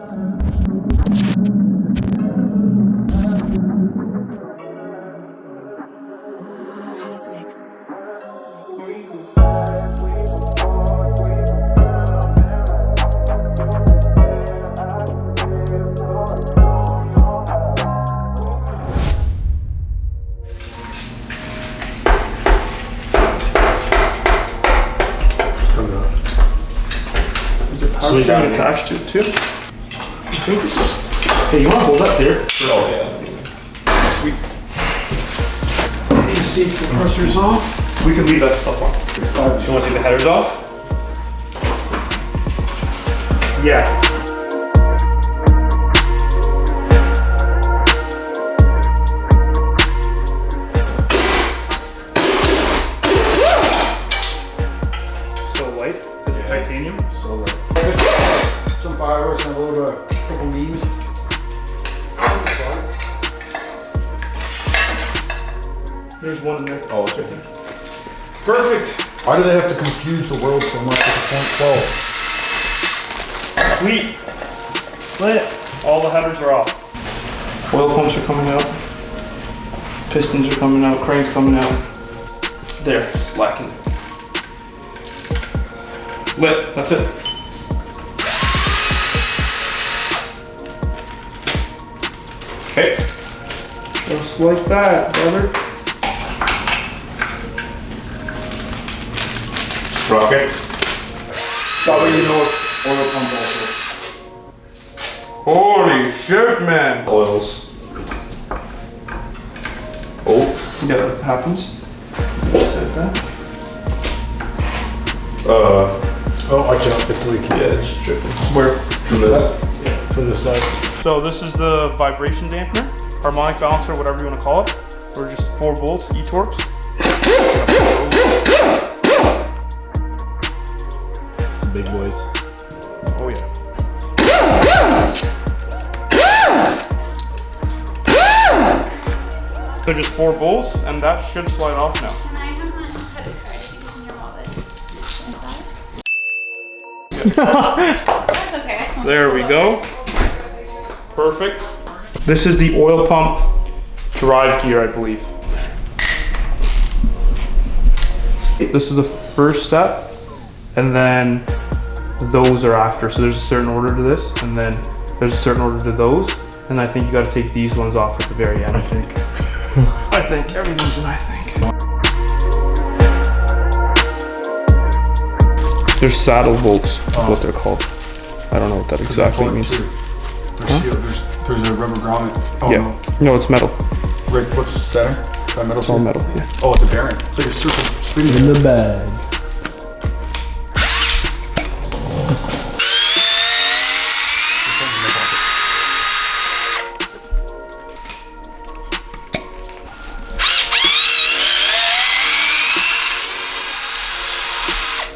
So we got it attached to it too. I think this is. Hey, you want to hold up here? Oh yeah. Sweet. AC compressor's off. We can leave that stuff on. So you want to take the headers off? Yeah. So light, is it titanium? So light. Some fireworks and a little bit, couple leaves. There's one in there. Oh, it's right there. Perfect. Why do they have to confuse the world so much with the Sweet. Lit. All the headers are off. Oil pumps are coming out. Pistons are coming out. Crank's coming out. There, slackened. Lit. That's it. Okay. Just like that, brother. Sprocket. That way you know it's oil pump also. Holy shit, man. Oils. Oh. Yeah, that happens. Set that. Oh, watch out, it's leaking. Yeah, it's dripping. Where? From this. Yeah, from the side. So this is the vibration dampener, harmonic balancer, whatever you want to call it. Or just 4 bolts, E-Torx. Some big boys. Oh yeah. So just 4 bolts, and that should slide off now. Can I have my credit card in your wallet? That's okay. Excellent. There we go. Perfect. This is the oil pump drive gear, I believe. This is the first step, and then those are after. So there's a certain order to this, and then there's a certain order to those, and I think you got to take these ones off at the very end. I think. I think everything's an I think. There's saddle bolts, is what they're called. I don't know what that exactly means. There's sealed. There's a rubber grommet. Oh Yeah. No, it's metal. no. Right, what's center? That metal? It's all metal. Yeah. Oh, it's a bearing. It's like a circle spinning. In the bag.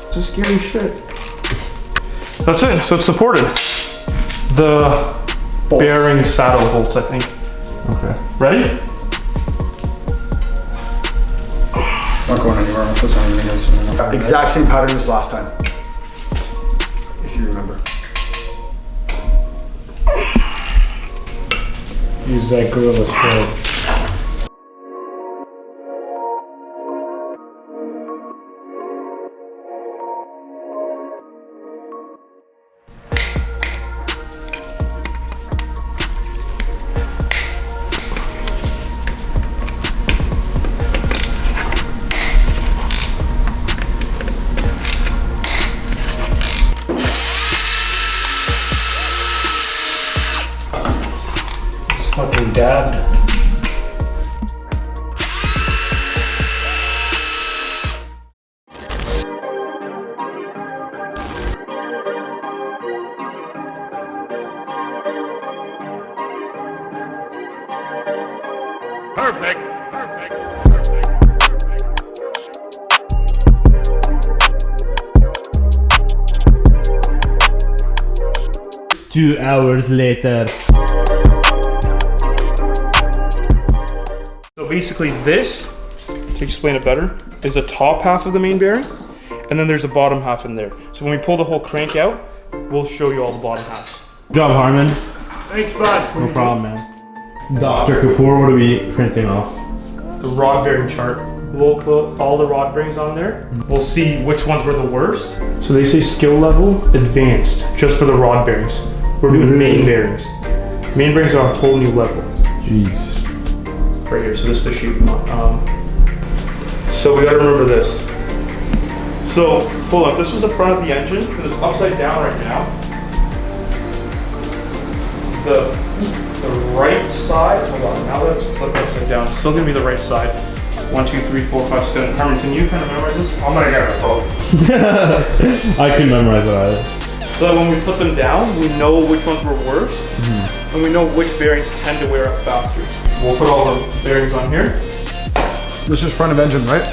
It's a scary shit. That's it. So it's supported. The Bolts. bearing saddle bolts, I think. Okay. Ready? Not going anywhere. I'm put something else. Exact same pattern as last time. If you remember. Use that gorilla spray. Fucking dabbed. Perfect. Perfect. 2 hours later. So basically this, to explain it better, is the top half of the main bearing, and then there's the bottom half in there. So when we pull the whole crank out, we'll show you all the bottom halves. Good job, Harmon. Thanks, bud. No problem, man. Dr. Kapoor, what are we printing off? The rod bearing chart. We'll put all the rod bearings on there. We'll see which ones were the worst. So they say skill level advanced, just for the rod bearings. We're doing main bearings. Main bearings are a whole new level. Jeez. Right here, so this is the sheet. So we gotta remember this. So, hold on, this was the front of the engine, because it's upside down right now. The right side, hold on, now let's flip upside down. It's still gonna be the right side. 1, 2, 3, 4, 5, 7. Herman, can you kind of memorize this? I'm gonna get a phone. I couldn't memorize it either. So that when we put them down, we know which ones were worse, and we know which bearings tend to wear up faster. We'll put all the bearings on here. This is front of engine, right?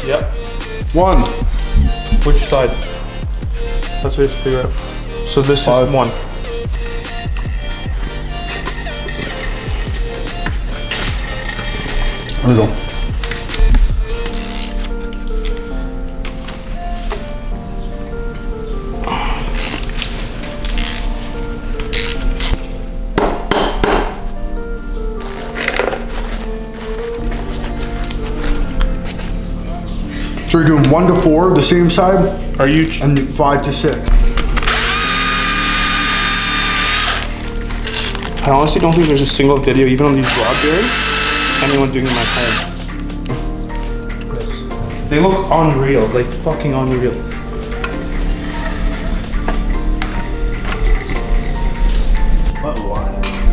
Yep. 1. Which side? That's what we have to figure out. So this is 1. There we go. So you're doing 1 to 4, the same side, Are you? and 5 to 6. I honestly don't think there's a single video, even on these rod bearings, anyone doing them at home. They look unreal, like fucking unreal.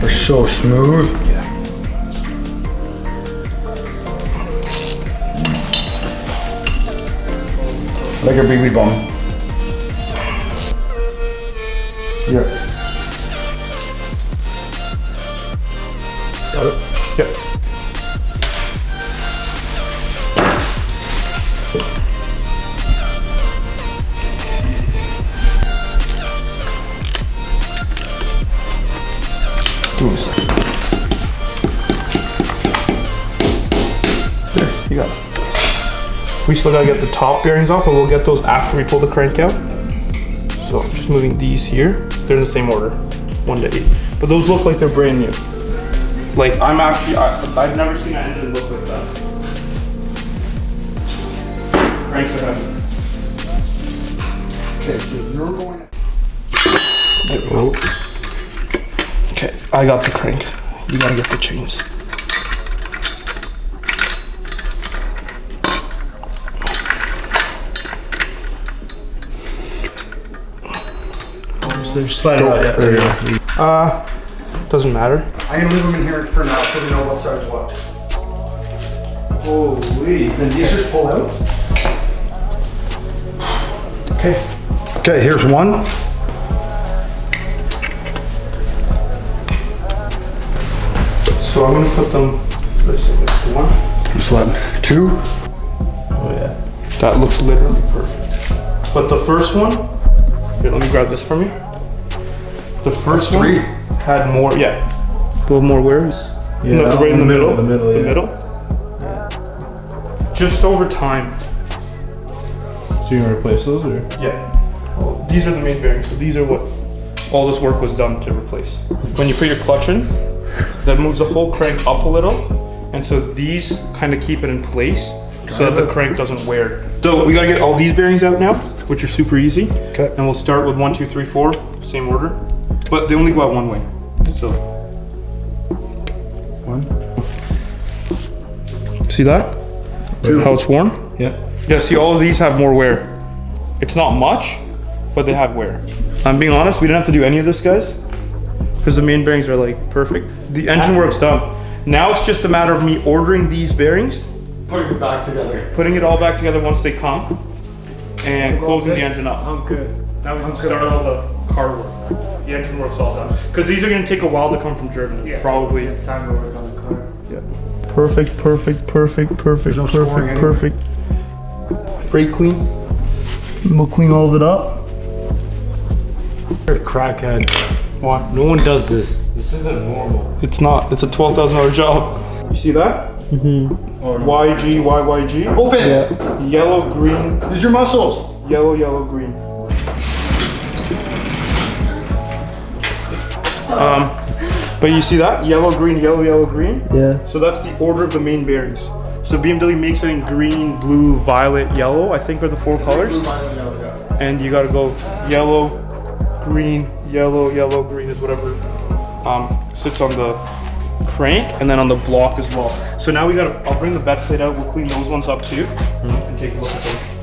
They're so smooth. Like a baby bum. Yeah. Got it? Yep. Give me a second. There, you got it. We still gotta get the top bearings off, but we'll get those after we pull the crank out. So I'm just moving these here. They're in the same order, 1 to 8. But those look like they're brand new. Like I've never seen an engine look like that. Cranks are heavy. Okay, so you're going. Okay, I got the crank. You gotta get the chains. So just slide it out. There you go. Doesn't matter. I'm gonna leave them in here for now so we know what side's what. Holy. Then these just pull out. Okay. Okay, here's 1. So I'm gonna put them this is 1. This one. 2. Oh yeah. That looks literally perfect. But the first one, here, let me grab this from you. The first That's 3. one had more, yeah, a little more wear. Yeah, No, right in the middle. The middle, The yeah. middle. Just over time. So you're gonna replace those, or? Yeah. Well, these are the main bearings. So these are what all this work was done to replace. When you put your clutch in, that moves the whole crank up a little, and so these kind of keep it in place so that the crank doesn't wear. So we gotta get all these bearings out now, which are super easy. Okay. And we'll start with 1, 2, 3, 4, same order, but they only go out one way. So 1. see that? 2. How it's worn? Yeah. Yeah. See, all of these have more wear. It's not much, but they have wear. I'm being honest. We didn't have to do any of this, guys, because the main bearings are like perfect. The engine work's done. Now it's just a matter of me ordering these bearings, Putting it back together. putting it all back together once they come, and closing the engine up. I'm good. Now we can start all the car work. The engine work's all done. Because these are going to take a while to come from Germany. Yeah. Probably. Time to work on the car. Perfect, perfect, perfect, perfect, no scoring anywhere. perfect. Brake clean. We'll clean all of it up. You're a crackhead. Why? No one does this. This isn't normal. It's not. It's a $12,000 job. You see that? Oh, no. YG, YYG. Open! Yellow, green, Use your muscles. yellow, yellow, green. But you see that? Yellow, green, yellow, yellow, green? Yeah. So that's the order of the main bearings. So BMW makes it in green, blue, violet, yellow, I think are the 4 colors. And you gotta go yellow, green, yellow, yellow, green is whatever sits on the crank and then on the block as well. So now we gotta, I'll bring the bed plate out, we'll clean those ones up too and take a look at them.